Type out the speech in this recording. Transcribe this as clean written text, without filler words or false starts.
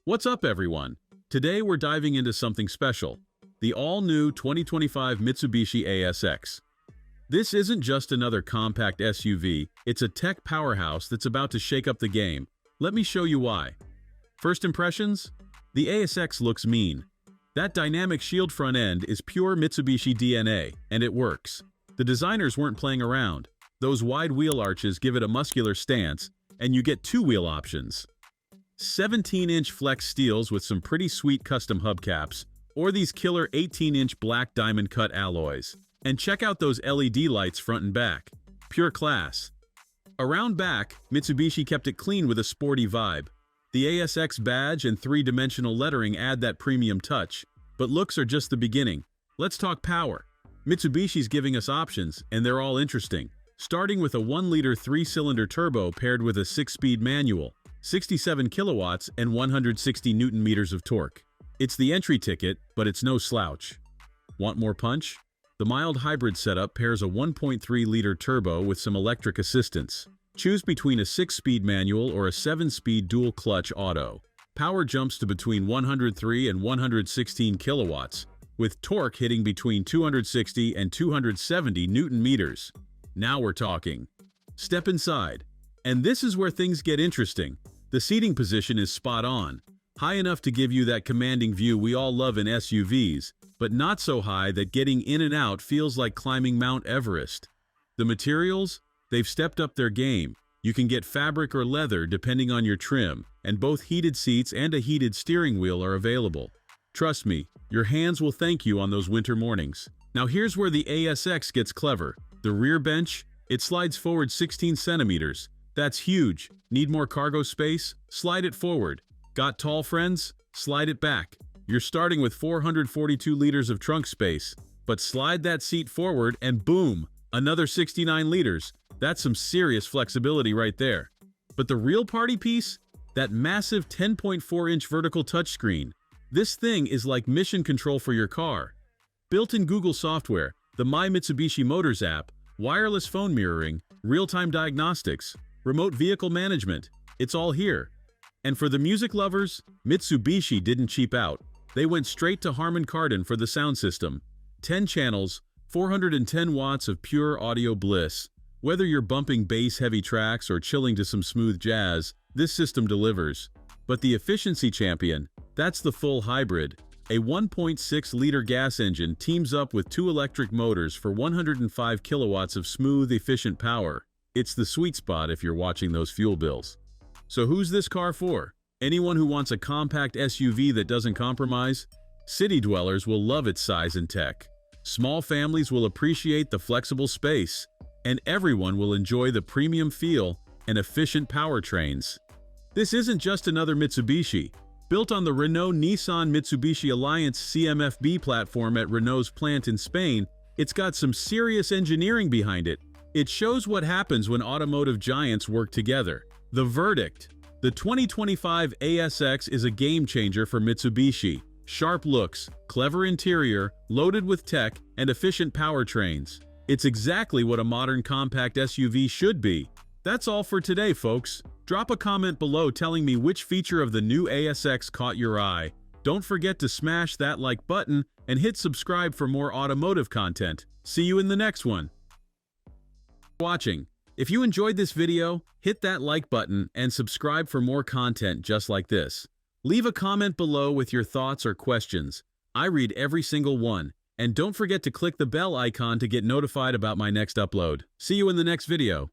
What's up, everyone? Today we're diving into something special, the all-new 2025 Mitsubishi ASX. This isn't just another compact SUV, it's a tech powerhouse that's about to shake up the game. Let me show you why. First impressions? The ASX looks mean. That dynamic shield front end is pure Mitsubishi DNA, and it works. The designers weren't playing around. Those wide wheel arches give it a muscular stance, and you get two-wheel options. 17-inch flex steels with some pretty sweet custom hubcaps, or these killer 18-inch black diamond-cut alloys. And check out those LED lights front and back. Pure class. Around back, Mitsubishi kept it clean with a sporty vibe. The ASX badge and three-dimensional lettering add that premium touch, but looks are just the beginning. Let's talk power. Mitsubishi's giving us options, and they're all interesting. Starting with a 1-liter 3-cylinder turbo paired with a 6-speed manual, 67 kilowatts and 160 newton-meters of torque. It's the entry ticket, but it's no slouch. Want more punch? The mild hybrid setup pairs a 1.3-liter turbo with some electric assistance. Choose between a 6-speed manual or a 7-speed dual-clutch auto. Power jumps to between 103 and 116 kilowatts, with torque hitting between 260 and 270 newton-meters. Now we're talking. Step inside. And this is where things get interesting. The seating position is spot on, high enough to give you that commanding view we all love in SUVs, but not so high that getting in and out feels like climbing Mount Everest. The materials? They've stepped up their game. You can get fabric or leather depending on your trim, and both heated seats and a heated steering wheel are available. Trust me, your hands will thank you on those winter mornings. Now here's where the ASX gets clever. The rear bench? It slides forward 16 centimeters. That's huge. Need more cargo space? Slide it forward. Got tall friends? Slide it back. You're starting with 442 liters of trunk space, but slide that seat forward and boom, another 69 liters. That's some serious flexibility right there. But the real party piece? That massive 10.4-inch vertical touchscreen. This thing is like mission control for your car. Built-in Google software, the My Mitsubishi Motors app, wireless phone mirroring, real-time diagnostics, remote vehicle management, it's all here. And for the music lovers, Mitsubishi didn't cheap out. They went straight to Harman Kardon for the sound system. 10 channels, 410 watts of pure audio bliss. Whether you're bumping bass-heavy tracks or chilling to some smooth jazz, this system delivers. But the efficiency champion, that's the full hybrid. A 1.6-liter gas engine teams up with 2 electric motors for 105 kilowatts of smooth, efficient power. It's the sweet spot if you're watching those fuel bills. So who's this car for? Anyone who wants a compact SUV that doesn't compromise? City dwellers will love its size and tech. Small families will appreciate the flexible space. And everyone will enjoy the premium feel and efficient powertrains. This isn't just another Mitsubishi. Built on the Renault-Nissan-Mitsubishi Alliance CMFB platform at Renault's plant in Spain, it's got some serious engineering behind it. It shows what happens when automotive giants work together. The verdict: the 2025 ASX is a game-changer for Mitsubishi. Sharp looks, clever interior, loaded with tech, and efficient powertrains. It's exactly what a modern compact SUV should be. That's all for today, folks. Drop a comment below telling me which feature of the new ASX caught your eye. Don't forget to smash that like button and hit subscribe for more automotive content. See you in the next one. Watching. If you enjoyed this video, hit that like button and subscribe for more content just like this. Leave a comment below with your thoughts or questions. I read every single one. And don't forget to click the bell icon to get notified about my next upload. See you in the next video.